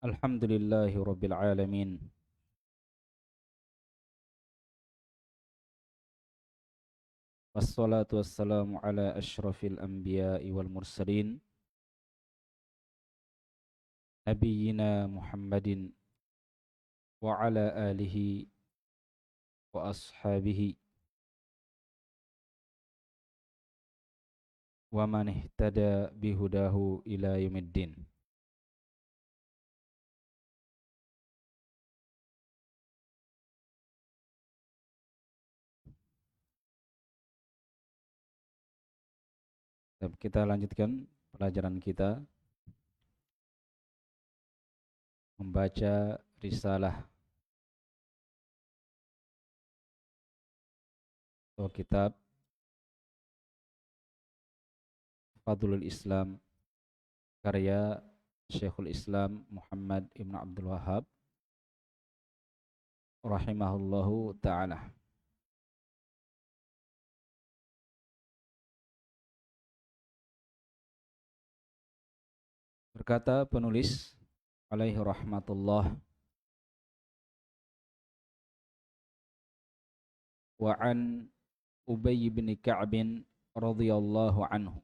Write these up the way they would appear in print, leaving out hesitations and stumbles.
Alhamdulillahi Rabbil Alamin. Wassalatu wassalamu ala ashrafil anbiya'i wal mursalin. Nabiyyina Muhammadin wa ala alihi wa ashabihi wa man ihtada bihudahu ila yaumiddin. Kita lanjutkan pelajaran kita membaca risalah atau kitab Fadlul Islam karya Syekhul Islam Muhammad Ibn Abdul Wahhab rahimahullahu ta'ala. Berkata penulis alaihi rahmatullah, wa an Ubay bin Ka'b radhiyallahu anhu,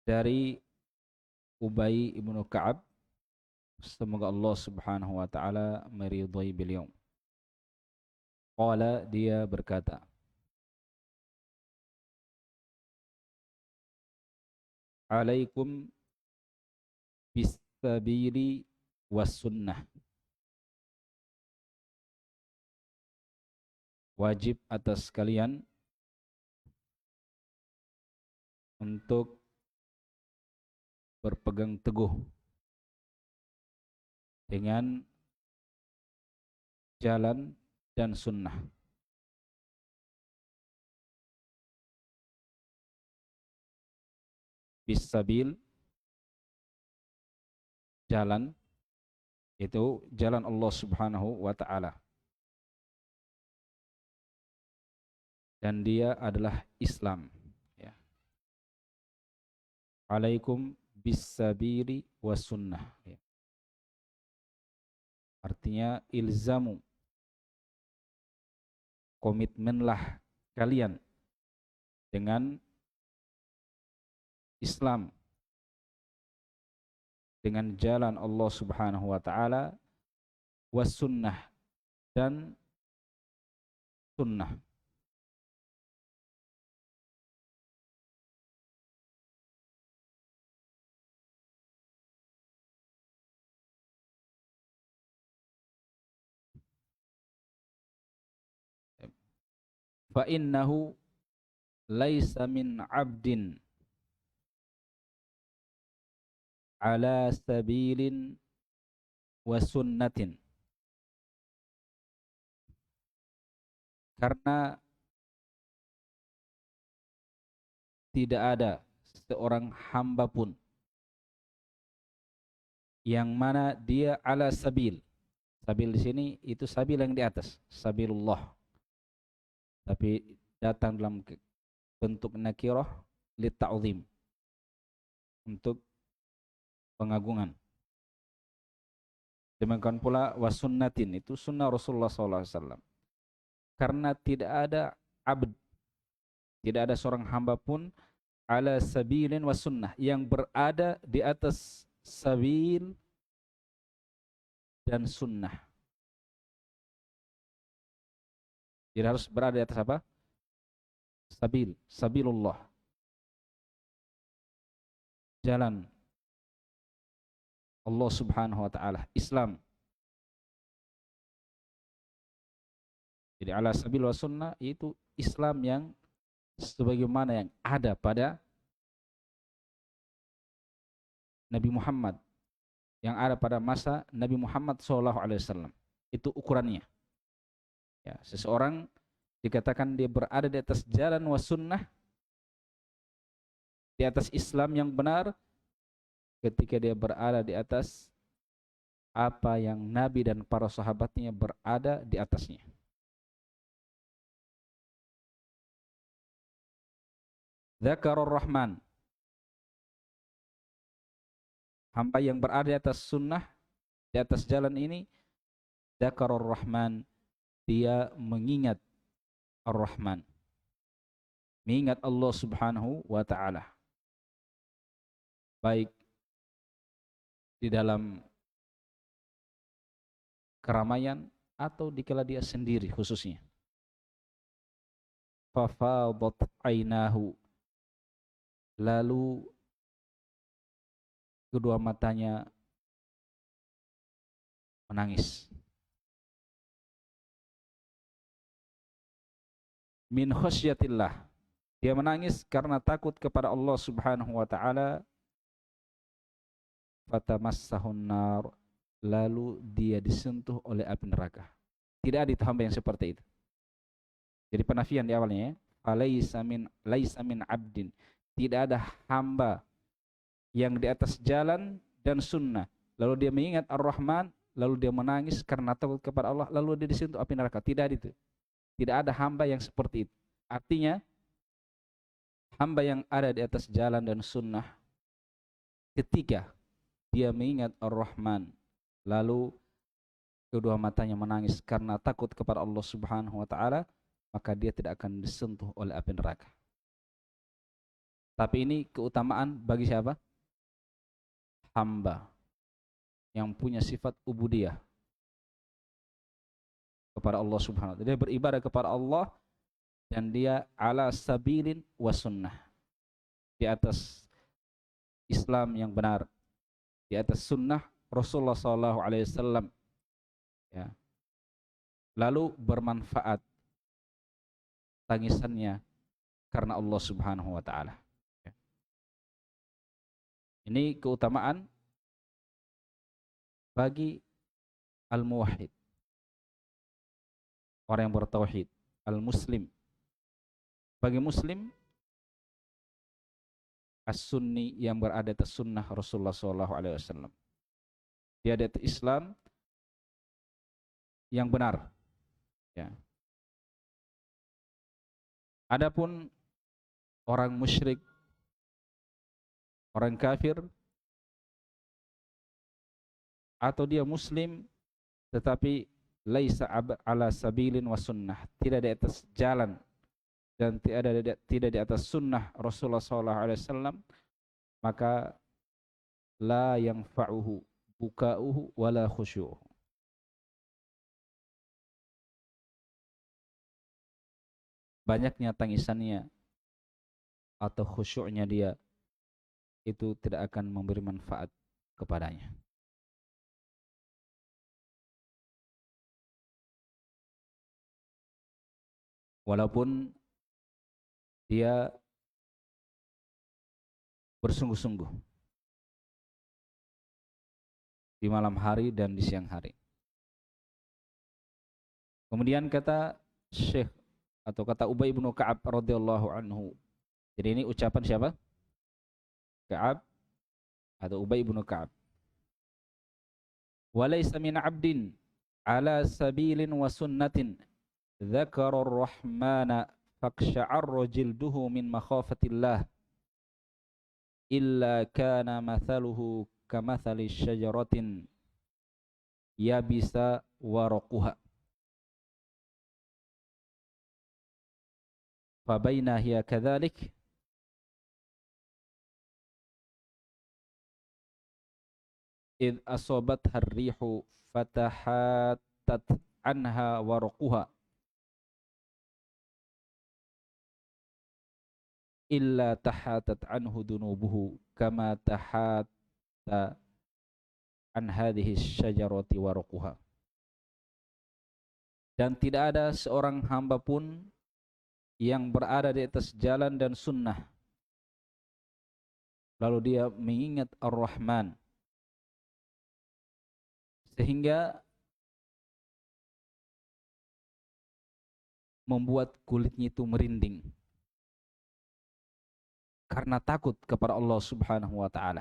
dari Ubay ibnu Ka'ab, semoga Allah subhanahu wa ta'ala meridhai beliau. Qala, dia berkata, alaikum bisabili was sunnah. Wajib atas kalian untuk berpegang teguh dengan jalan dan sunnah. Bisabil, jalan, itu jalan Allah subhanahu wa ta'ala. Dan dia adalah Islam. Ya. Alaikum bisabili was sunnah. Ya. Artinya ilzamu, komitmenlah kalian dengan Islam, dengan jalan Allah subhanahu wa ta'ala, was sunnah, dan sunnah. Fa innahu laisa min abdin ala sabilin wa sunnatin. Karena tidak ada seorang hamba pun yang mana dia ala sabil. Sabil di sini itu sabil yang di atas, sabilullah. Tapi datang dalam bentuk nakirah li ta'zim, untuk pengagungan. Demikian pula wasunnatin, itu sunnah Rasulullah SAW. Karena tidak ada abd, tidak ada seorang hamba pun ala sabilin wasunnah, yang berada di atas sabil dan sunnah. Jadi harus berada di atas apa? Sabil, sabilullah, jalan Allah subhanahu wa ta'ala, Islam. Jadi ala sabil wa sunnah itu Islam yang sebagaimana yang ada pada Nabi Muhammad, yang ada pada masa Nabi Muhammad SAW. Itu ukurannya. Ya, seseorang dikatakan dia berada di atas jalan wa sunnah, di atas Islam yang benar, ketika dia berada di atas apa yang Nabi dan para sahabatnya berada di atasnya. Dzakarur Rahman, hamba yang berada di atas sunnah, di atas jalan ini, dzakarur Rahman, dia mengingat Ar-Rahman, mengingat Allah Subhanahu wa taala, baik di dalam keramaian atau dikala dia sendiri khususnya. Fafadat ainahu, lalu kedua matanya menangis. Min khasyatillah, dia menangis karena takut kepada Allah Subhanahu wa taala. Fatamassahun nar, lalu dia disentuh oleh api neraka. Tidak ada hamba yang seperti itu. Jadi penafian di awalnya ya. Laisa min abdin, tidak ada hamba yang di atas jalan dan sunnah, lalu dia mengingat Ar-Rahman, lalu dia menangis karena takut kepada Allah, lalu dia disentuh api neraka. Tidak ada itu. Tidak ada hamba yang seperti itu. Artinya hamba yang ada di atas jalan dan sunnah, ketika dia mengingat Ar-Rahman, lalu kedua matanya menangis karena takut kepada Allah Subhanahu wa taala, maka dia tidak akan disentuh oleh api neraka. Tapi ini keutamaan bagi siapa? Hamba yang punya sifat ubudiyah kepada Allah Subhanahu wa taala. Dia beribadah kepada Allah dan dia ala sabilin wa sunnah, di atas Islam yang benar, di atas sunnah Rasulullah SAW, ya. Lalu bermanfaat tangisannya karena Allah Subhanahu wa taala. Ya. Ini keutamaan bagi al-muwahhid, orang yang bertauhid, al-muslim. Bagi muslim as-sunni, yang berada atas sunnah Rasulullah SAW. Dia ada atas Islam yang benar. Ya. Adapun orang musyrik, orang kafir, atau dia muslim tetapi laisa ala sabilin wa sunnah, tidak di atas jalan dan tidak di atas sunnah Rasulullah SAW, maka la yanfa'uhu buka'uhu wala khusyu'uhu. Banyaknya tangisannya atau khusyuknya dia itu tidak akan memberi manfaat kepadanya. Walaupun dia bersungguh-sungguh di malam hari dan di siang hari. Kemudian kata Syekh atau kata Ubay bin Ka'ab radhiyallahu anhu. Jadi ini ucapan siapa? Ka'ab atau Ubay bin Ka'ab. Walaysa min 'abdin ala sabilin wa sunnatin dzakara ar-rahmana faqsha'arra jilduhu min makhafatillah illa kana mathaluhu kamathali syajaratin yabisa waraquha fabaina hiya kadzalik id asabatha ar-rihu fatahattat anha waraquha illa tahatat anhu dunubuhu kama tahatta an hadhihi syajarati waraquha. Dan tidak ada seorang hamba pun yang berada di atas jalan dan sunnah lalu dia mengingat Ar-Rahman sehingga membuat kulitnya itu merinding karena takut kepada Allah Subhanahu wa taala,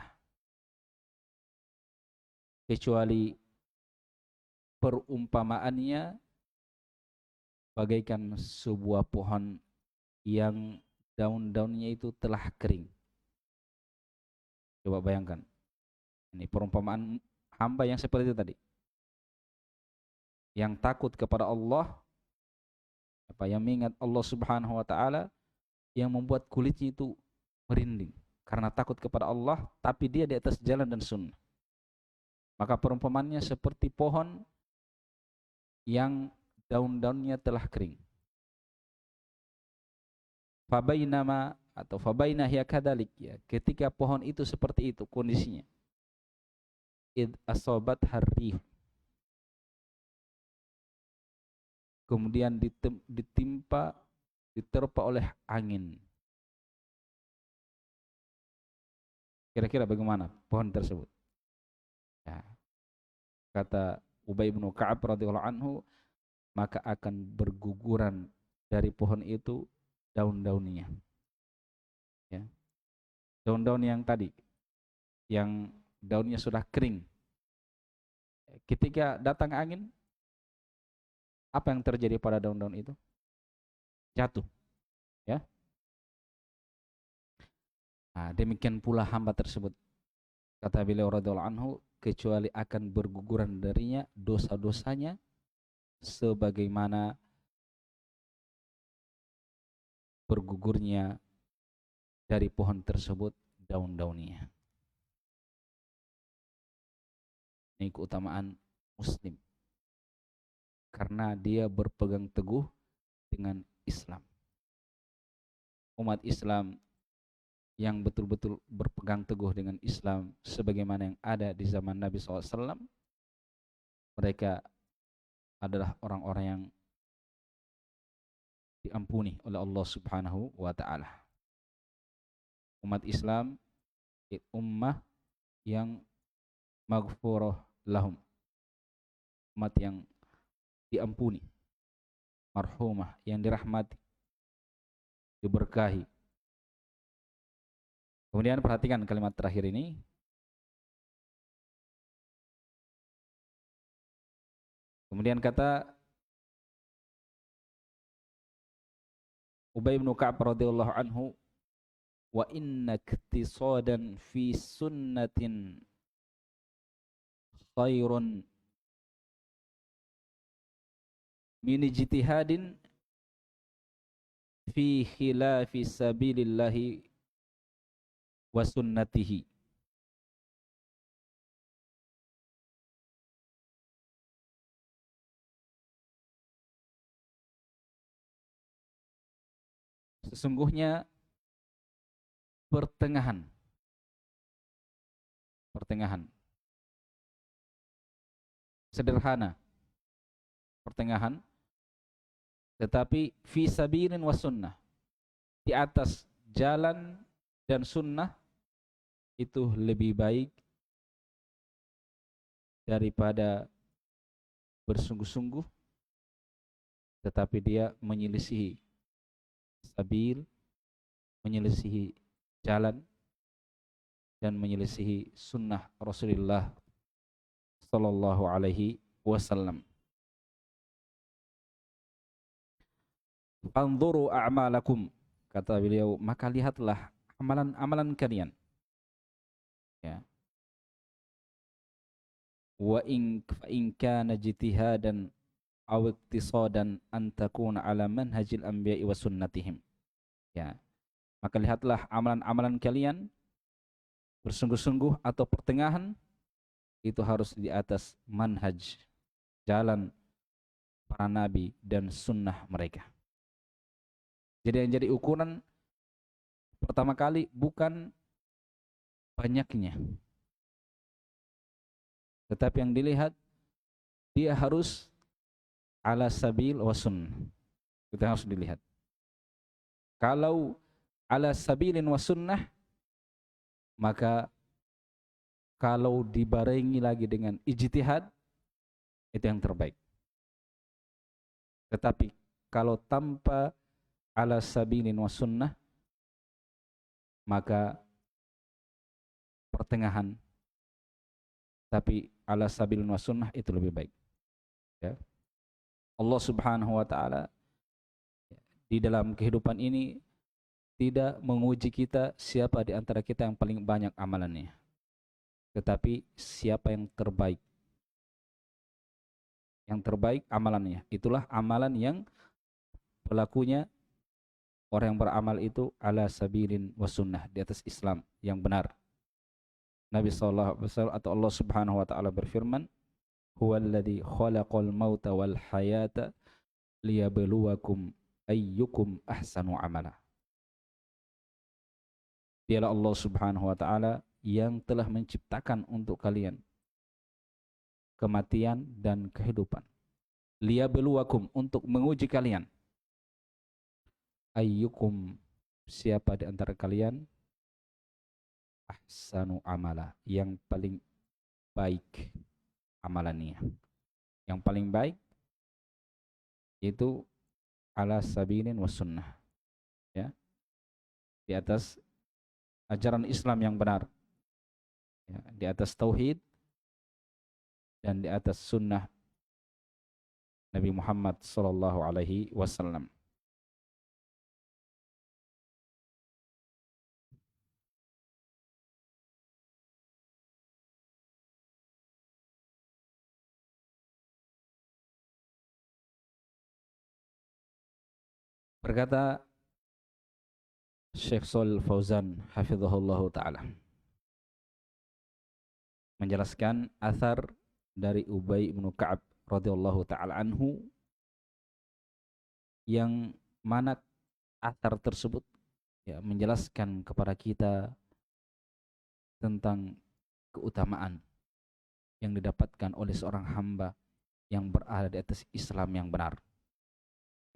kecuali perumpamaannya bagaikan sebuah pohon yang daun-daunnya itu telah kering. Coba bayangkan. Ini perumpamaan hamba yang seperti itu tadi. Yang takut kepada Allah, yang mengingat Allah Subhanahu wa taala, yang membuat kulitnya itu merinding karena takut kepada Allah, tapi dia di atas jalan dan sunnah. Maka perumpamaannya seperti pohon yang daun-daunnya telah kering. Fabainama atau fabainah ya kadalik, ya, ketika pohon itu seperti itu kondisinya, id asobat harrih, kemudian diterpa oleh angin. Kira-kira bagaimana pohon tersebut? Ya, kata Ubay bin Ka'ab radhiyallahu anhu, maka akan berguguran dari pohon itu daun-daunnya. Ya. Daun-daun yang tadi, yang daunnya sudah kering. Ketika datang angin, apa yang terjadi pada daun-daun itu? Jatuh. Ya. Nah, demikian pula hamba tersebut. Kata beliau radhiyallahu anhu, kecuali akan berguguran darinya dosa-dosanya sebagaimana bergugurnya dari pohon tersebut daun-daunnya. Ini keutamaan muslim, karena dia berpegang teguh dengan Islam. Umat Islam yang betul-betul berpegang teguh dengan Islam sebagaimana yang ada di zaman Nabi SAW, mereka adalah orang-orang yang diampuni oleh Allah Subhanahu wa taala. Umat Islam ummah yang maghfurah lahum, umat yang diampuni, marhumah, yang dirahmati, diberkahi. Kemudian perhatikan kalimat terakhir ini. Kemudian kata Ubay bin Ka'ab radhiyallahu anhu, wa inna iktisadan fi sunnatin khairun min ijtihadin fi khilafi sabilillahi wa sunnatihi. Sesungguhnya pertengahan sederhana, pertengahan, tetapi fi sabilin wa sunnah, di atas jalan dan sunnah, itu lebih baik daripada bersungguh-sungguh tetapi dia menyelisihi sabil, menyelisihi jalan, dan menyelisihi sunnah Rasulullah sallallahu alaihi wasallam. Fanzuru a'malakum, kata beliau, maka lihatlah amalan-amalan kalian. Ya. Wa in kana jitihadan aw iktisadan an takuna ala manhajil anbiya'i wa sunnatihim. Ya. Maka lihatlah amalan-amalan kalian, bersungguh-sungguh atau pertengahan, itu harus di atas manhaj, jalan para nabi dan sunnah mereka. Jadi yang jadi ukuran pertama kali bukan banyaknya, tetapi yang dilihat dia harus ala sabil wa sunnah. Itu harus dilihat. Kalau ala sabilin wa sunnah, maka kalau dibarengi lagi dengan ijtihad, itu yang terbaik. Tetapi kalau tanpa ala sabilin wa sunnah, maka pertengahan tapi ala sabilin wa sunnah itu lebih baik. Ya. Allah Subhanahu wa taala di dalam kehidupan ini tidak menguji kita siapa di antara kita yang paling banyak amalannya, tetapi siapa yang terbaik. Yang terbaik amalannya. Itulah amalan yang pelakunya, orang yang beramal itu ala sabilin wa sunnah, di atas Islam yang benar. Nabi SAW atau Allah Subhanahu wa taala berfirman, "Huwallazi khalaqal mauta wal hayata liyabluwakum ayyukum ahsanu amala." Dialah Allah Subhanahu wa taala yang telah menciptakan untuk kalian kematian dan kehidupan. Liyabluwakum, untuk menguji kalian. Ayyukum, siapa di antara kalian ahsanu amala, yang paling baik amalannya. Yang paling baik itu ala sabilin was sunnah, ya, di atas ajaran Islam yang benar, ya, di atas tauhid dan di atas sunnah Nabi Muhammad sallallahu alaihi wasallam. Berkata Syekh Shalih Fauzan hafizahullah taala, menjelaskan athar dari Ubay bin Ka'ab radhiyallahu taala anhu, yang mana athar tersebut, ya, menjelaskan kepada kita tentang keutamaan yang didapatkan oleh seorang hamba yang berada di atas Islam yang benar,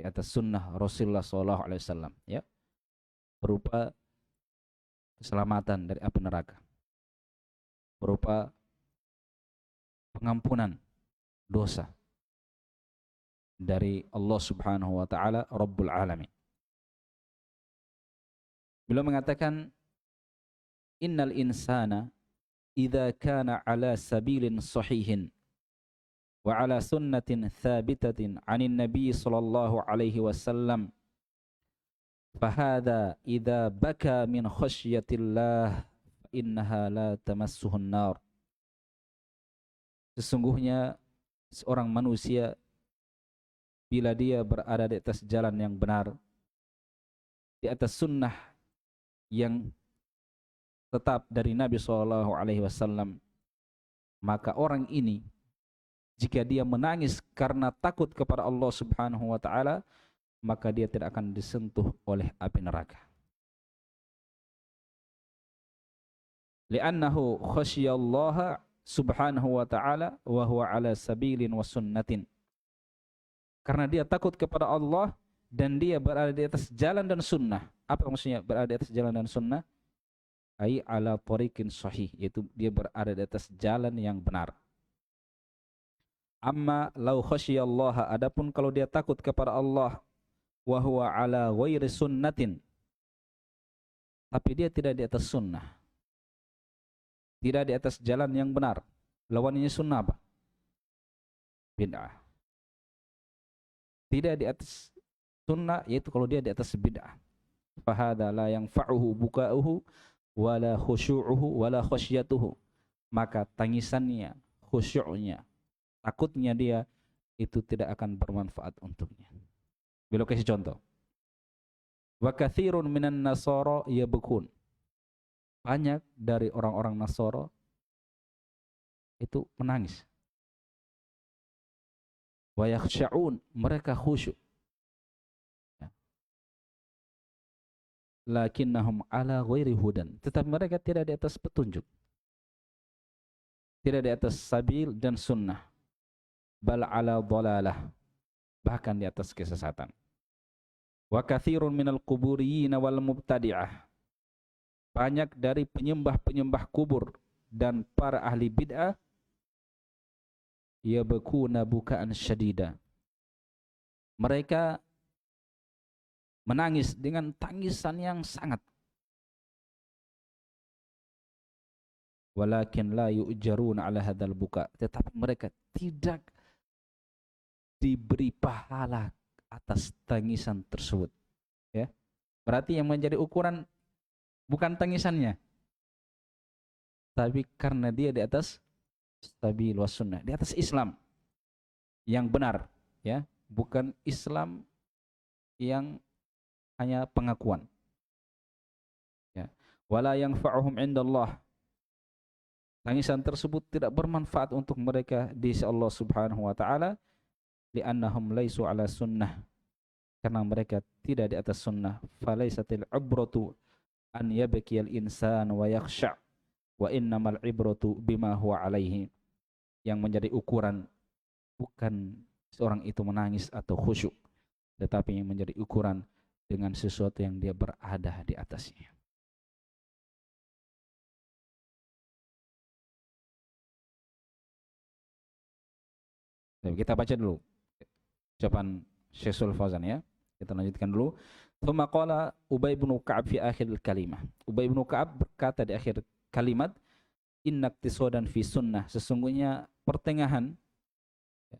di atas sunnah Rasulullah SAW, ya, berupa keselamatan dari api neraka, berupa pengampunan dosa dari Allah Subhanahu wa taala Rabbul Alamin. Beliau mengatakan, innal insana idza kana ala sabilin sahihin wa ala sunnatin thabitatin 'anin nabiy sallallahu alaihi wasallam, fahadha idza baka min khasyatillah fa innaha la tamassuhun nar. Sesungguhnya seorang manusia bila dia berada di atas jalan yang benar, di atas sunnah yang tetap dari Nabi SAW, maka orang ini jika dia menangis karena takut kepada Allah Subhanahu wa taala, maka dia tidak akan disentuh oleh api neraka. Li'annahu khasyiyallaha Subhanahu wa ta'ala wa huwa ala sabilin wa sunnatin. Karena dia takut kepada Allah dan dia berada di atas jalan dan sunnah. Apa maksudnya berada di atas jalan dan sunnah? Ai ala tariqin sahih, yaitu dia berada di atas jalan yang benar. Amma law khasyiyallaha, adapun kalau dia takut kepada Allah, wa huwa ala ghairi sunnatin, tapi dia tidak di atas sunnah, tidak di atas jalan yang benar. Lawannya sunnah apa? Bid'ah. Tidak di atas sunnah, yaitu kalau dia di atas bid'ah. Fahadha la yanfa'uhu buka'uhu wala khusyu'uhu wala khasyatuhu. Maka tangisannya, khusyu'nya, takutnya dia itu tidak akan bermanfaat untuknya. Beliau kasih contoh. Wa katsirun minan nasara yabkun. Banyak dari orang-orang Nasara itu menangis. Wa yakhsha'un, mereka khusyuk. Ya. Lakinnahum ala ghairi hudan, tetapi mereka tidak di atas petunjuk, tidak di atas sabil dan sunnah, bal ala dhalalah, bahkan di atas kesesatan. Wa katsirun minal quburiyyin wal mubtadi'ah, banyak dari penyembah-penyembah kubur dan para ahli bid'ah, yabkuna bukaan syadida, mereka menangis dengan tangisan yang sangat. Walakin la yu'jaruna ala hadzal buka, tetapi mereka tidak diberi pahala atas tangisan tersebut, ya. Berarti yang menjadi ukuran bukan tangisannya, tapi karena dia di atas sabil was sunnah, di atas Islam yang benar, ya, bukan Islam yang hanya pengakuan, ya. Wala yanfa'uhum indallah, tangisan tersebut tidak bermanfaat untuk mereka di sisi Allah Subhanahu wa taala, li'annahum laisu ala sunnah, karena mereka tidak di atas sunnah. Falaisatil ibratu an yabkiyal insan wa yakhsha' wa innamal ibratu bima huwa alaihi. Yang menjadi ukuran bukan seorang itu menangis atau khusyuk, tetapi yang menjadi ukuran dengan sesuatu yang dia berada di atasnya. Jadi kita baca dulu ucapan Syekh Shalih Fauzan, ya. Kita lanjutkan dulu. Tsumma qala Ubay bin Ka'ab fi akhir kalimah. Ubay bin Ka'ab berkata di akhir kalimat, inna iktisadan fi sunnah, sesungguhnya pertengahan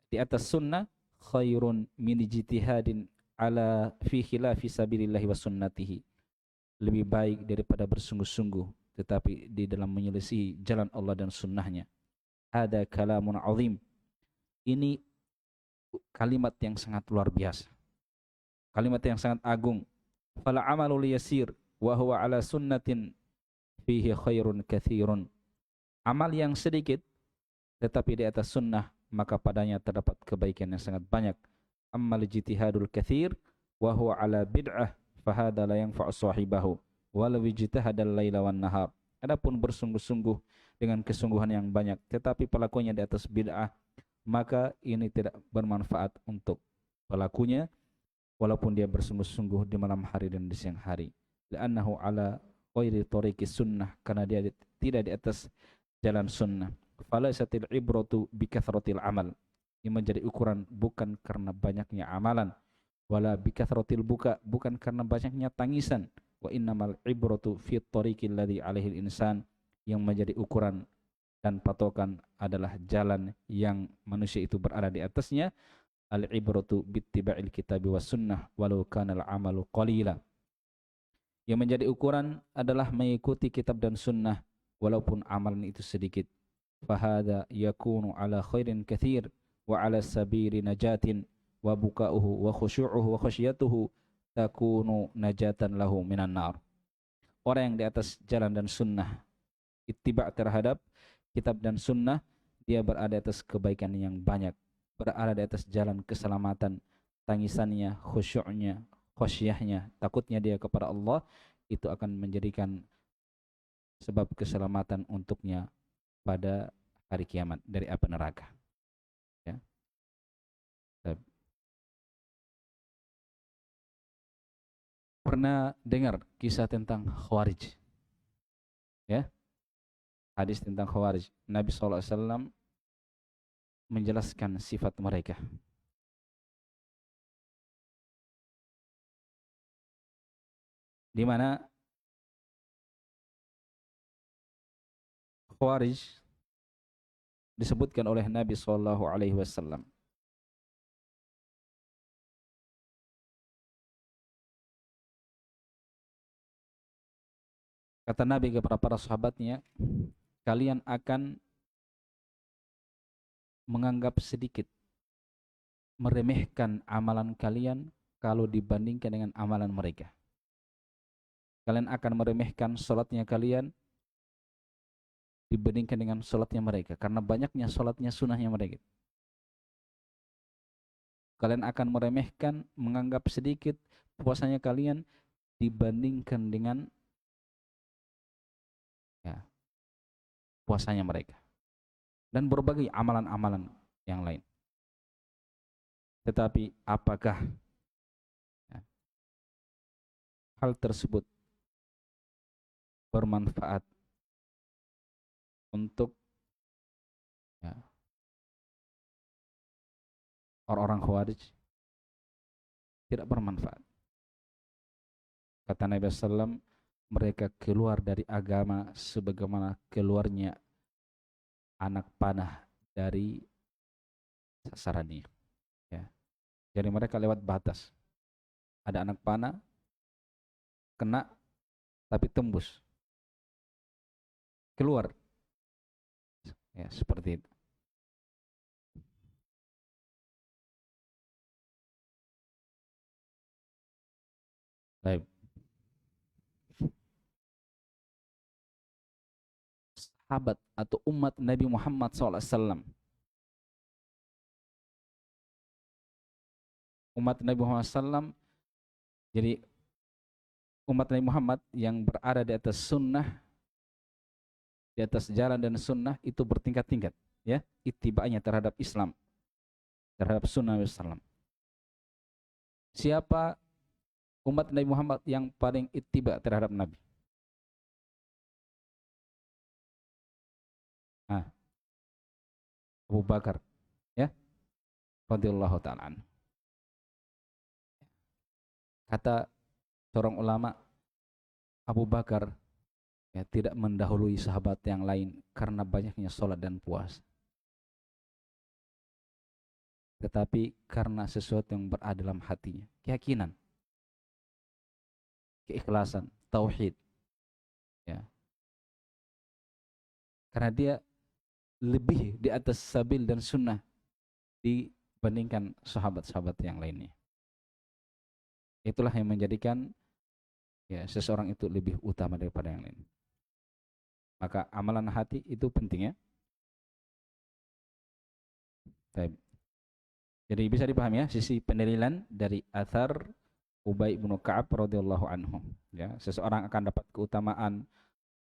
di atas sunnah, khairun min ijtihadin ala fi khilafi sabilillahi wa sunnatihi, lebih baik daripada bersungguh-sungguh tetapi di dalam menyelisihi jalan Allah dan sunnahnya. Ada kalamun azim, ini kalimat yang sangat luar biasa, kalimat yang sangat agung. Fala amalul yasir wa huwa ala sunnatin fihi khairun katsirun, amal yang sedikit tetapi di atas sunnah, maka padanya terdapat kebaikan yang sangat banyak. Ammal ijtihadul katsir wa huwa ala bid'ah fahada la yanfa'u sahibahu walau ijtahadal laila wan nahar. Adapun bersungguh-sungguh dengan kesungguhan yang banyak tetapi pelakunya di atas bid'ah, maka ini tidak bermanfaat untuk pelakunya walaupun dia bersungguh-sungguh di malam hari dan di siang hari. Li'annahu ala ghairi tariqis sunnah, karena dia tidak di atas jalan sunnah. Falaisatil ibratu bikathratil amal, yang menjadi ukuran bukan karena banyaknya amalan, wala bikathratil buka, bukan karena banyaknya tangisan, wa innamal ibratu fi tariqil ladzi alaihi insan, yang menjadi ukuran dan patokan adalah jalan yang manusia itu berada di atasnya. Al ibratu bittiba'il kitabi was sunnah walau kana al amalu qalila, yang menjadi ukuran adalah mengikuti kitab dan sunnah walaupun amalan itu sedikit. Fahada yakunu ala khairin kathir wa ala sabili najatin wa buka'uhu wa khusyu'uhu wa khasyatuhu takunu najatan lahu minan nar. Orang yang di atas jalan dan sunnah, ittiba' terhadap kitab dan sunnah, dia berada di atas kebaikan yang banyak, berada di atas jalan keselamatan. Tangisannya, khusyuknya, khasyahnya, takutnya dia kepada Allah, itu akan menjadikan sebab keselamatan untuknya pada hari kiamat dari api neraka, ya. Pernah dengar kisah tentang Khawarij, ya? Hadis tentang Khawarij. Nabi SAW menjelaskan sifat mereka. Di mana Khawarij disebutkan oleh Nabi SAW. Kata Nabi kepada para sahabatnya, kalian akan menganggap sedikit, meremehkan amalan kalian kalau dibandingkan dengan amalan mereka. Kalian akan meremehkan sholatnya kalian dibandingkan dengan sholatnya mereka, karena banyaknya sholatnya sunnahnya mereka. Kalian akan meremehkan, menganggap sedikit puasanya kalian dibandingkan dengan, ya, puasanya mereka, dan berbagai amalan-amalan yang lain. Tetapi apakah, ya, hal tersebut bermanfaat untuk, ya, orang-orang Khawarij? Tidak bermanfaat. Kata Nabi SAW, mereka keluar dari agama sebagaimana keluarnya anak panah dari sasarannya, ya. Jadi mereka lewat batas. Ada anak panah, kena tapi tembus keluar. Ya, seperti itu. Baik. Sahabat atau umat Nabi Muhammad SAW. Umat Nabi Muhammad SAW, jadi umat Nabi Muhammad yang berada di atas sunnah, di atas jalan dan sunnah itu bertingkat-tingkat, ya, ittibaanya terhadap Islam, terhadap sunnah Nabi SAW. Siapa umat Nabi Muhammad yang paling ittiba terhadap Nabi? Ah, Abu Bakar, ya, radhiyallahu taala anhu. Kata seorang ulama, Abu Bakar ya tidak mendahului sahabat yang lain karena banyaknya sholat dan puasa, tetapi karena sesuatu yang berada dalam hatinya, keyakinan, keikhlasan, tauhid, ya. Karena dia lebih di atas sabil dan sunnah dibandingkan sahabat-sahabat yang lainnya. Itulah yang menjadikan ya seseorang itu lebih utama daripada yang lain. Maka amalan hati itu penting, ya. Baik. Jadi bisa dipahami ya sisi pendalilan dari athar Ubay bin Ka'ab radhiyallahu anhu. Ya, seseorang akan dapat keutamaan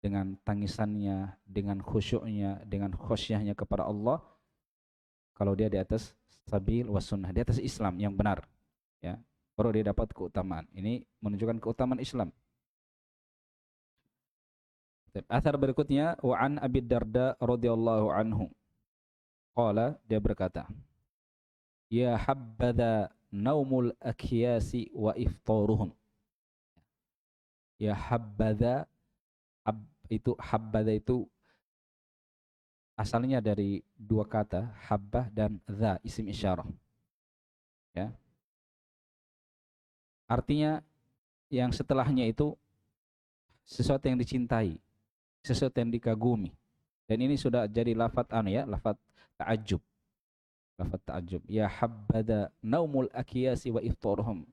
dengan tangisannya, dengan khusyuknya, dengan khosyahnya kepada Allah kalau dia di atas sabil was sunnah, di atas Islam yang benar, ya. Baru dia dapat keutamaan. Ini menunjukkan keutamaan Islam. Athar berikutnya, wa an Abi Darda radhiyallahu anhu. Qala, dia berkata, ya habbadha naumul akyasi wa iftaruhum. Ya habbadha, habbadha itu asalnya dari dua kata, habbah dan dha, isim isyarah. Ya. Artinya yang setelahnya itu sesuatu yang dicintai, sesuatu yang dikagumi. Dan ini sudah jadi lafaz lafaz ta'ajjub. Lafaz ta'ajjub. Ya habbada naumul akyasi wa iftaruhum.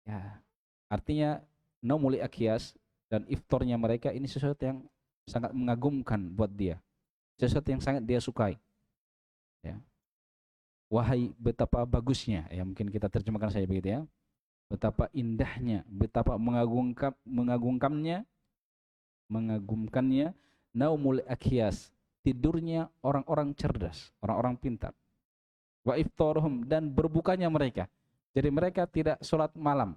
Ya. Artinya naumul akyas dan iftarnya mereka ini sesuatu yang sangat mengagumkan buat dia. Sesuatu yang sangat dia sukai. Ya. Wahai betapa bagusnya, ya mungkin kita terjemahkan saja begitu, ya. Betapa indahnya, betapa mengagumkannya naumul akyas, tidurnya orang-orang cerdas, orang-orang pintar. Wa iftaruhum, dan berbukanya mereka. Jadi mereka tidak sholat malam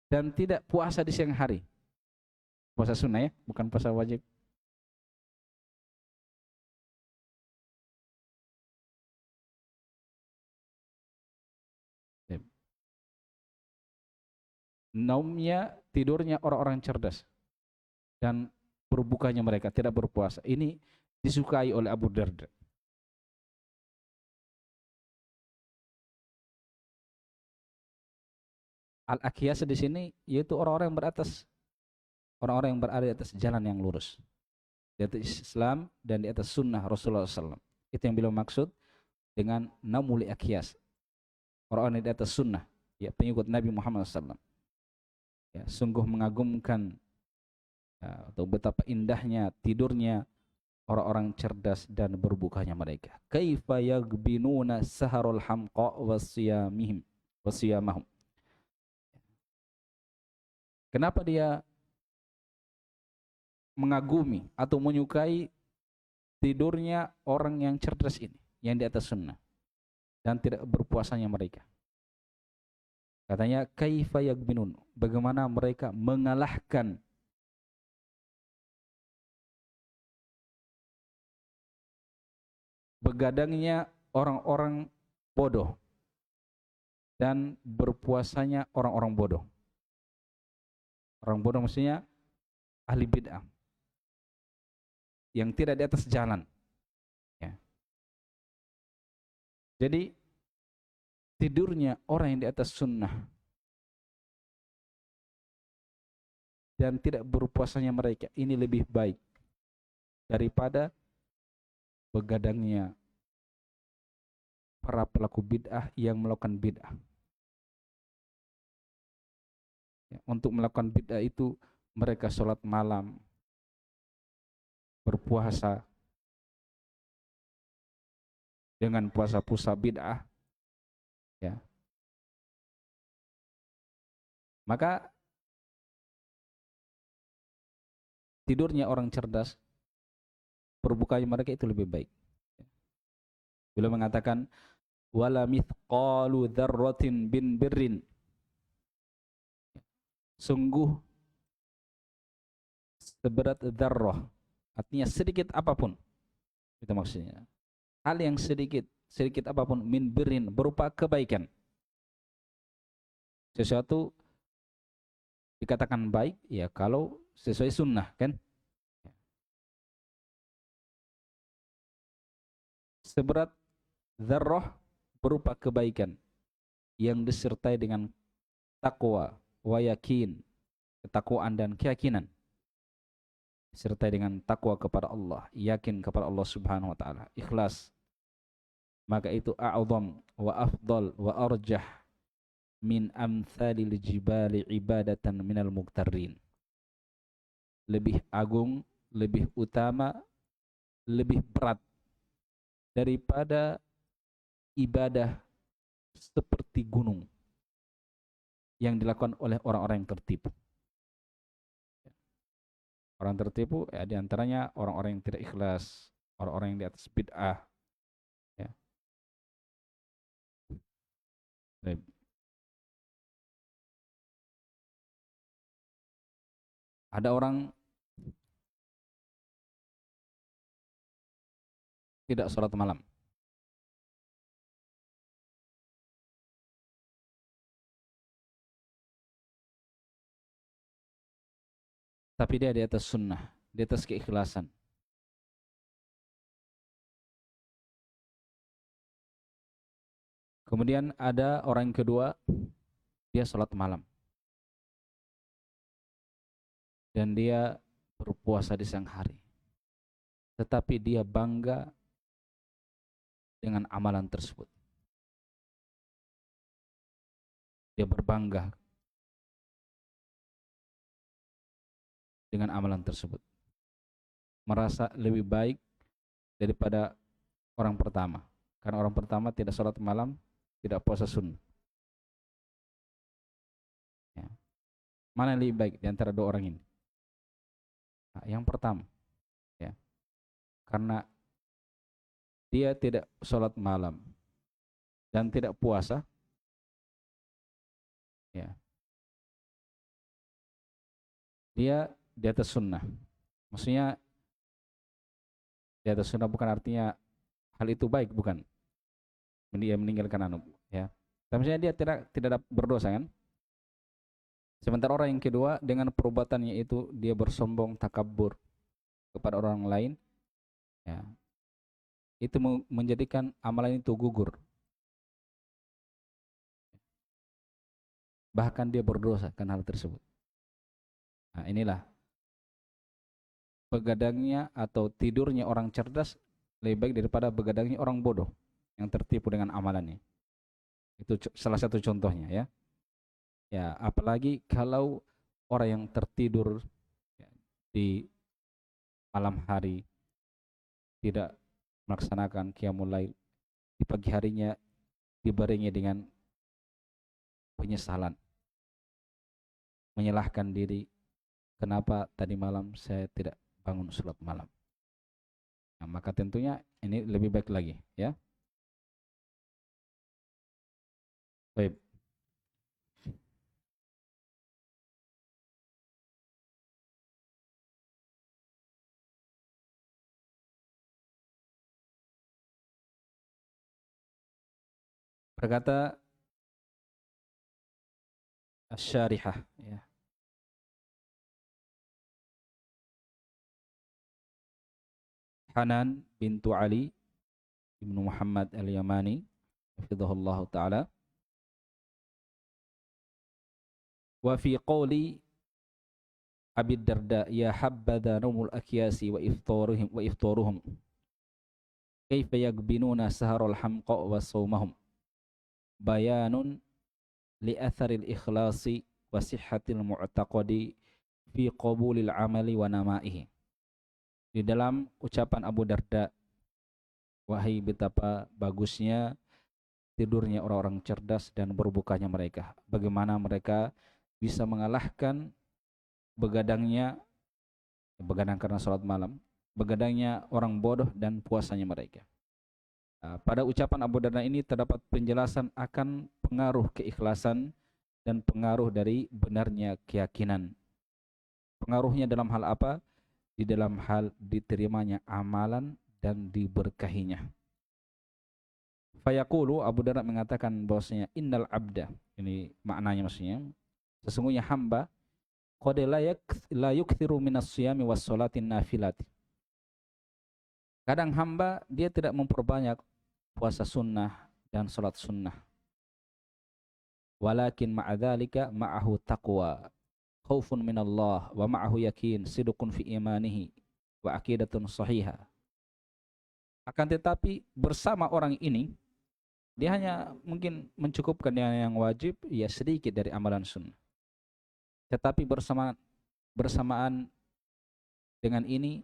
dan tidak puasa di siang hari. Puasa sunnah, ya, bukan puasa wajib. Naumnya, tidurnya orang-orang cerdas, dan berbukanya mereka tidak berpuasa. Ini disukai oleh Abu Darda. Al-Akyas di sini yaitu orang-orang yang berada di atas jalan yang lurus, di atas Islam dan di atas sunnah Rasulullah SAW. Itu yang beliau maksud dengan namuli akyas, orang-orang di atas sunnah, ya, pengikut Nabi Muhammad SAW. Ya, sungguh mengagumkan, ya, atau betapa indahnya tidurnya orang-orang cerdas dan berbukanya mereka. Kaifa yagbinuna saharul hamqa wasiyamahum. Kenapa dia mengagumi atau menyukai tidurnya orang yang cerdas ini, yang di atas sunnah, dan tidak berpuasanya mereka? Katanya, kaifa yagbinun, bagaimana mereka mengalahkan begadangnya orang-orang bodoh dan berpuasanya orang-orang bodoh. Orang bodoh maksudnya ahli bid'ah, yang tidak di atas jalan, ya. Jadi tidurnya orang yang di atas sunnah dan tidak berpuasanya mereka ini lebih baik daripada begadangnya para pelaku bid'ah yang melakukan bid'ah. Ya, untuk melakukan bid'ah itu mereka sholat malam, berpuasa dengan puasa-puasa bid'ah, ya. Maka tidurnya orang cerdas, berbukanya mereka itu lebih baik. Beliau mengatakan wala mithqalu dzarratin bin birrin. Sungguh seberat dzarrah, artinya sedikit apapun. Itu maksudnya. Hal yang sedikit apapun min birrin berupa kebaikan. Sesuatu dikatakan baik ya kalau sesuai sunnah, kan? Seberat dzarrah berupa kebaikan yang disertai dengan takwa wa yakin, ketakwaan dan keyakinan, disertai dengan takwa kepada Allah, yakin kepada Allah Subhanahu wa taala, ikhlas, maka itu a'zam wa afdal wa arjah min amsalil jibali ibadatan minal muqtarrin. Lebih agung, lebih utama, lebih berat daripada ibadah seperti gunung yang dilakukan oleh orang-orang yang tertipu. Orang tertipu ya diantaranya orang-orang yang tidak ikhlas, orang-orang yang di atas bid'ah. Ya. Ada orang tidak sholat malam, tapi dia di atas sunnah, di atas keikhlasan. Kemudian ada orang yang kedua, dia sholat malam. Dan dia berpuasa di siang hari. Tetapi dia bangga dengan amalan tersebut. Dia berbangga dengan amalan tersebut. Merasa lebih baik daripada orang pertama. Karena orang pertama tidak sholat malam, tidak puasa sunnah. Ya. Mana yang lebih baik di antara dua orang ini? Nah, yang pertama, ya, karena dia tidak sholat malam dan tidak puasa, ya, dia di atas sunnah. Maksudnya di atas sunnah bukan artinya hal itu baik, bukan. Dia meninggalkan ya. Tapi maksudnya dia tidak berdosa, kan? Sementara orang yang kedua dengan perbuatannya itu dia bersombong, takabur kepada orang lain, ya, itu menjadikan amalan itu gugur. Bahkan dia berdosa karena hal tersebut. Nah, inilah begadangnya atau tidurnya orang cerdas lebih baik daripada begadangnya orang bodoh yang tertipu dengan amalannya. Itu salah satu contohnya, ya. Ya, apalagi kalau orang yang tertidur ya, di malam hari tidak melaksanakan qiyamul lail, di pagi harinya dibarengi dengan penyesalan, menyalahkan diri, kenapa tadi malam saya tidak bangun sholat malam. Nah, maka tentunya ini lebih baik lagi, ya. Baik. Berkata Asy-Syarihah, ya. Hanan bintu Ali ibnu Muhammad al-Yamani, hafizahullah taala. Wa fi qawli Abi Darda, ya habbadha naumul akyasi wa iftaruhum kaifa yagbinuna saharul hamqa wa sawmahum bayanun li atharil ikhlasi wa sihhatil mu'taqadi fi qabulil amali wa namaihi. Di dalam ucapan Abu Darda, wahai betapa bagusnya tidurnya orang-orang cerdas dan berbukanya mereka. Bagaimana mereka bisa mengalahkan begadangnya, begadang karena sholat malam, begadangnya orang bodoh dan puasanya mereka. Pada ucapan Abu Darda ini terdapat penjelasan akan pengaruh keikhlasan dan pengaruh dari benarnya keyakinan. Pengaruhnya dalam hal apa? Di dalam hal diterimanya amalan dan diberkahinya. Fayaqulu, Abu Darda mengatakan bahwasanya innal abda, ini maknanya maksudnya, sesungguhnya hamba qad la yukthiru minas siyami was salatin nafilati. Kadang hamba dia tidak memperbanyak puasa sunnah dan salat sunnah. Walakin ma'adzalika ma'ahu taqwa, khaufun minallah, wa ma'ahu yakin, sidqun fi imanihi, wa aqidatun sahihah. Akan tetapi bersama orang ini, dia hanya mungkin mencukupkan yang wajib, ya sedikit dari amalan sunnah. Tetapi bersamaan dengan ini,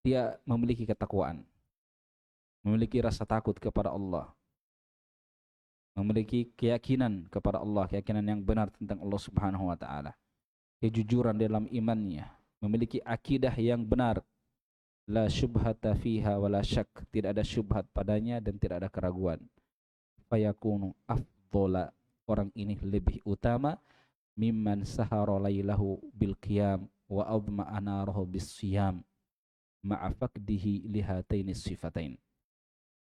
dia memiliki ketakwaan, memiliki rasa takut kepada Allah, memiliki keyakinan kepada Allah, keyakinan yang benar tentang Allah Subhanahu wa taala, kejujuran dalam imannya, memiliki akidah yang benar, la syubhata fiha wala syak, tidak ada syubhat padanya dan tidak ada keraguan. Fayakunu afdhala, orang ini lebih utama, mimman sahara lailahu bil qiyam wa adma anarahu bis siyam ma'a faqdihi lihataini sifatain.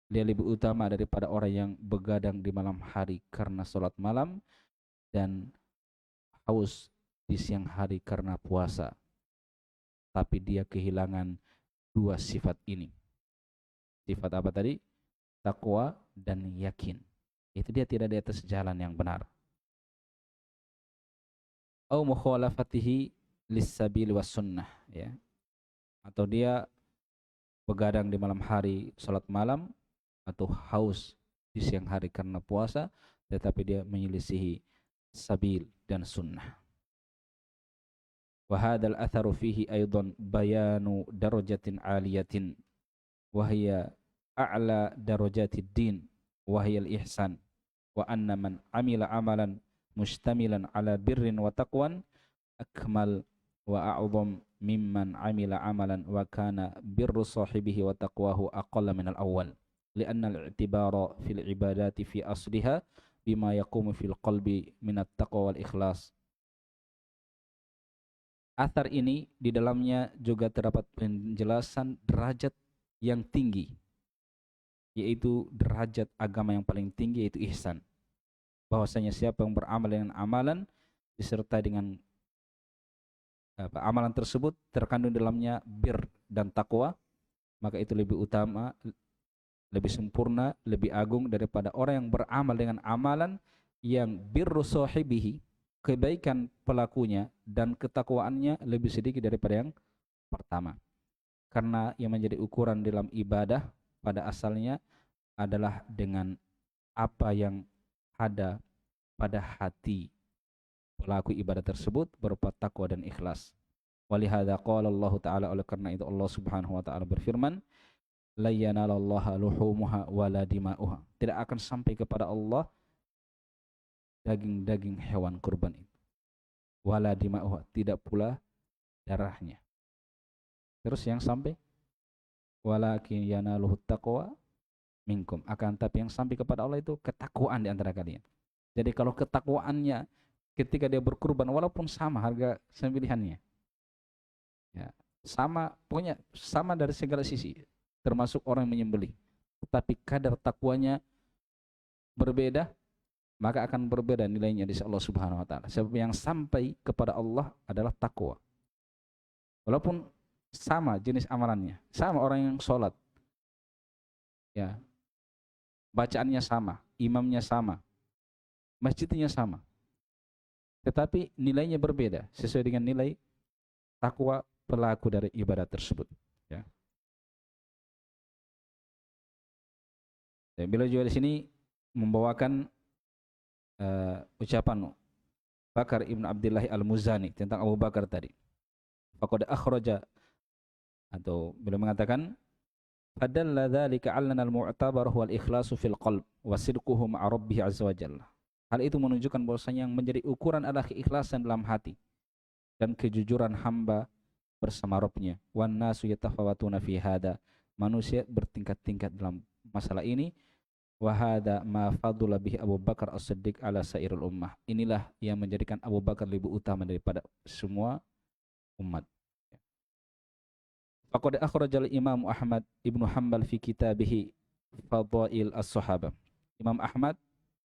Dia lebih utama daripada orang yang begadang di malam hari karena sholat malam dan haus di siang hari karena puasa. Tapi dia kehilangan dua sifat ini. Sifat apa tadi? Takwa dan yakin. Itu dia tidak di atas jalan yang benar. Au mukhalafatihi lis-sabil was sunnah, ya. Atau dia begadang di malam hari sholat malam, atau haus di siang hari karena puasa, tetapi dia menyelisihi sabil dan sunnah. Wa hadzal atharu fihi aidan bayanu darajatin aliyatin wa hiya a'la darajatid din wa hiya al-ihsan, wa anna man amila amalan mustamilan ala birrin wa taqwan akmal wa a'zam mimman amila amalan wa kana birru sahibihi wa taqwahu aqalla min al-awwal. Lianna al-i'tibara fil ibadati fi asliha bima yaqumu fil qalbi min at-taqwa wal ikhlas. Athar ini di dalamnya juga terdapat penjelasan derajat yang tinggi, yaitu derajat agama yang paling tinggi, yaitu ihsan. Bahwasanya siapa yang beramal dengan amalan disertai dengan amalan tersebut terkandung dalamnya bir dan takwa, maka itu lebih utama, lebih sempurna, lebih agung daripada orang yang beramal dengan amalan yang birru sahibihi, kebaikan pelakunya dan ketakwaannya lebih sedikit daripada yang pertama. Karena yang menjadi ukuran dalam ibadah pada asalnya adalah dengan apa yang ada pada hati pelaku ibadah tersebut berupa takwa dan ikhlas. Walihada qala Allah Ta'ala, oleh karena itu Allah Subhanahu wa taala berfirman, la yanalallaha luhumuha wala dima'uha, tidak akan sampai kepada Allah daging-daging hewan kurban itu, wala dima'uha, tidak pula darahnya. Terus yang sampai walakin yanaluhu taqwa minkum, akan tapi yang sampai kepada Allah itu ketakwaan di antara kalian. Jadi kalau ketakwaannya ketika dia berkurban, walaupun sama harga sembelihannya, ya, sama, pokoknya sama dari segala sisi, termasuk orang yang menyembelih, tetapi kadar takwanya berbeda, maka akan berbeda nilainya di sisi Allah Subhanahu wa taala. Sebab yang sampai kepada Allah adalah takwa. Walaupun sama jenis amalannya, sama orang yang sholat, ya, bacaannya sama, imamnya sama, masjidnya sama, tetapi nilainya berbeda sesuai dengan nilai takwa pelaku dari ibadah tersebut. Ya. Dan beliau juga di sini membawakan ucapan Bakar ibn Abdullah al-Muzani tentang Abu Bakar tadi. Faqad akhraja, atau beliau mengatakan, fadalla dzalika 'alana al-mu'tabar huwa al-ikhlasu fil qalb wa sidquhu ma'a rabbih 'azza wa jalla. Hal itu menunjukkan bahwasanya yang menjadi ukuran adalah keikhlasan dalam hati dan kejujuran hamba bersama Rabbnya. Wan nasu yatafawatuna fi hada. Manusia bertingkat-tingkat dalam masalah ini. Wa hada ma fadula bihi Abu Bakar As-Siddiq ala sairil ummah. Inilah yang menjadikan Abu Bakar lebih utama daripada semua umat. Faqad akhrajal Imam Ahmad Ibnu Hanbal fi kitabih Fadail As-Sahabah. Imam Ahmad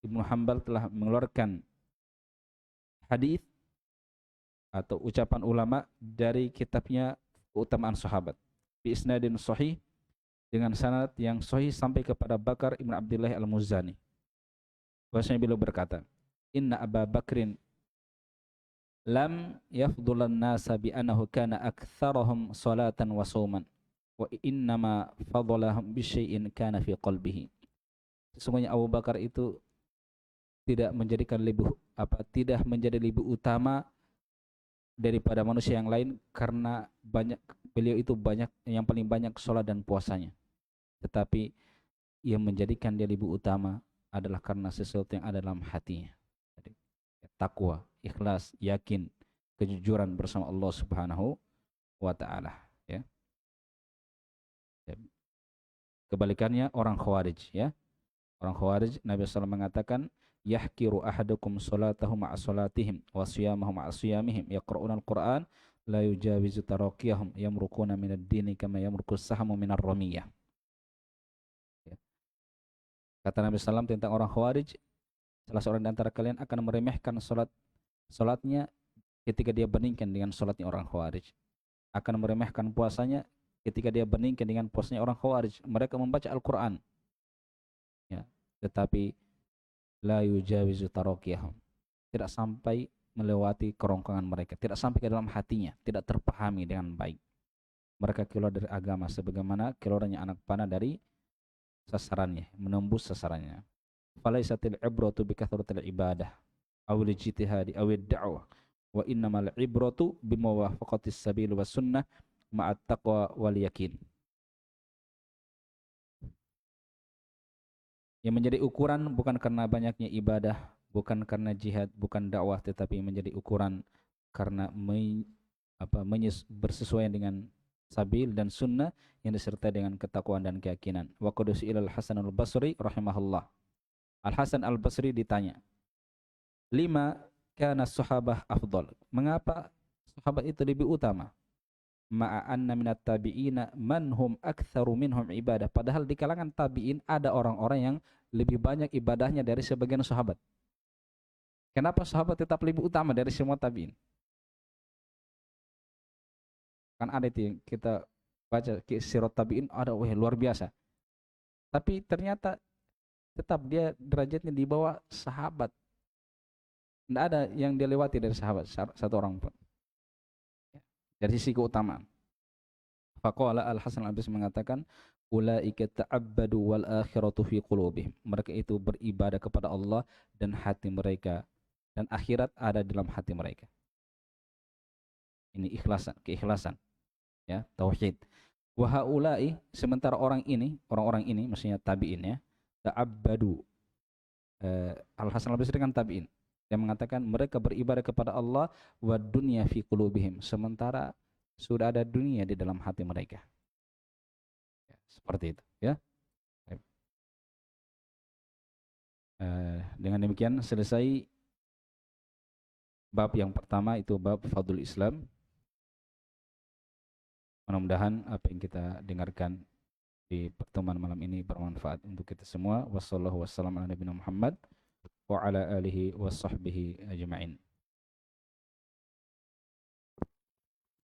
Ibnu Hanbal telah mengeluarkan hadis atau ucapan ulama dari kitabnya Keutamaan Sahabat bi isnadin sahih, dengan sanad yang sahih sampai kepada Bakar ibn Abdullah al-Muzani. Bahwasanya beliau berkata, Inna Abu Bakrin lam yafdulan nasa bi annahu kana aktsarahum salatan wa sauman wa innama fadalahum bi syai'in kana fi qalbihi. Sesungguhnya Abu Bakar itu tidak menjadi lebih utama daripada manusia yang lain karena beliau itu yang paling banyak salat dan puasanya. Tetapi yang menjadikan dia lebih utama adalah karena sesuatu yang ada dalam hatinya. Takwa, ikhlas, yakin, kejujuran bersama Allah Subhanahu wa taala, ya. Kebalikannya orang Khawarij, ya. Orang Khawarij, Nabi SAW mengatakan, yahkiru ahadukum salatahu ma'a salatihim wa siyamahu ma'a siyamihim yaqra'una al-Qur'an la yujawizu taraqiyahum yamruquna minad dini kama yamruqus sahmu minar ramiyah. Kata Nabi SAW tentang orang Khawarij, salah seorang di antara kalian akan meremehkan salatnya ketika dia bandingkan dengan salatnya orang Khawarij. Akan meremehkan puasanya ketika dia bandingkan dengan puasanya orang Khawarij. Mereka membaca Al-Quran, ya, tetapi la yujawizu taraqiyahum, tidak sampai melewati kerongkongan mereka, tidak sampai ke dalam hatinya, tidak terpahami dengan baik. Mereka keluar dari agama sebagaimana keluarnya anak panah dari sasarannya, menembus sasarannya. Falaisatil ibratu bi kathratil ibadah awil ijtihadi awid da'wah wa innamal ibratu bimawafaqatis sabil was sunnah ma'at taqwa wal yakin. Yang menjadi ukuran bukan karena banyaknya ibadah, bukan karena jihad, bukan dakwah, tetapi menjadi ukuran karena bersesuaian dengan sabil dan sunnah yang disertai dengan ketakwaan dan keyakinan. Wa qad su'ila Al-Hasan Al-Basri rahimahullah. Al-Hasan Al-Basri ditanya, lima kana sahabah afdal, mengapa sahabat itu lebih utama? Ma'a anna minat tabi'ina man hum aktsaru minhum ibadah, padahal di kalangan tabi'in ada orang-orang yang lebih banyak ibadahnya dari sebagian sahabat. Kenapa sahabat tetap lebih utama dari semua tabi'in? Kan ada itu yang kita baca sirat tabi'in, ada luar biasa. Tapi ternyata tetap dia derajatnya di bawah sahabat. Tidak ada yang dia lewati dari sahabat satu orang pun. Dari sisi keutamaan. Faqala Al-Hasan Al-Basri mengatakan, ulaika ta'abbadu wal akhiratu fi qulubihim. Mereka itu beribadah kepada Allah dan hati mereka, dan akhirat ada dalam hati mereka. Ini keikhlasan. Ya, tauhid. Wa haula'i, sementara orang-orang ini maksudnya tabi'in, ya, ta'abbadu. Al-Hasan Al-Basri dengan tabi'in yang mengatakan mereka beribadah kepada Allah wa dunya fi qulubihim, sementara sudah ada dunia di dalam hati mereka. Ya, seperti itu, ya. Dengan demikian selesai bab yang pertama, itu bab Fadlul Islam. Mudah-mudahan apa yang kita dengarkan di pertemuan malam ini bermanfaat untuk kita semua. Wassallallahu wasallam ala nabiyina Muhammad wa ala alihi wa sahbihi ajma'in.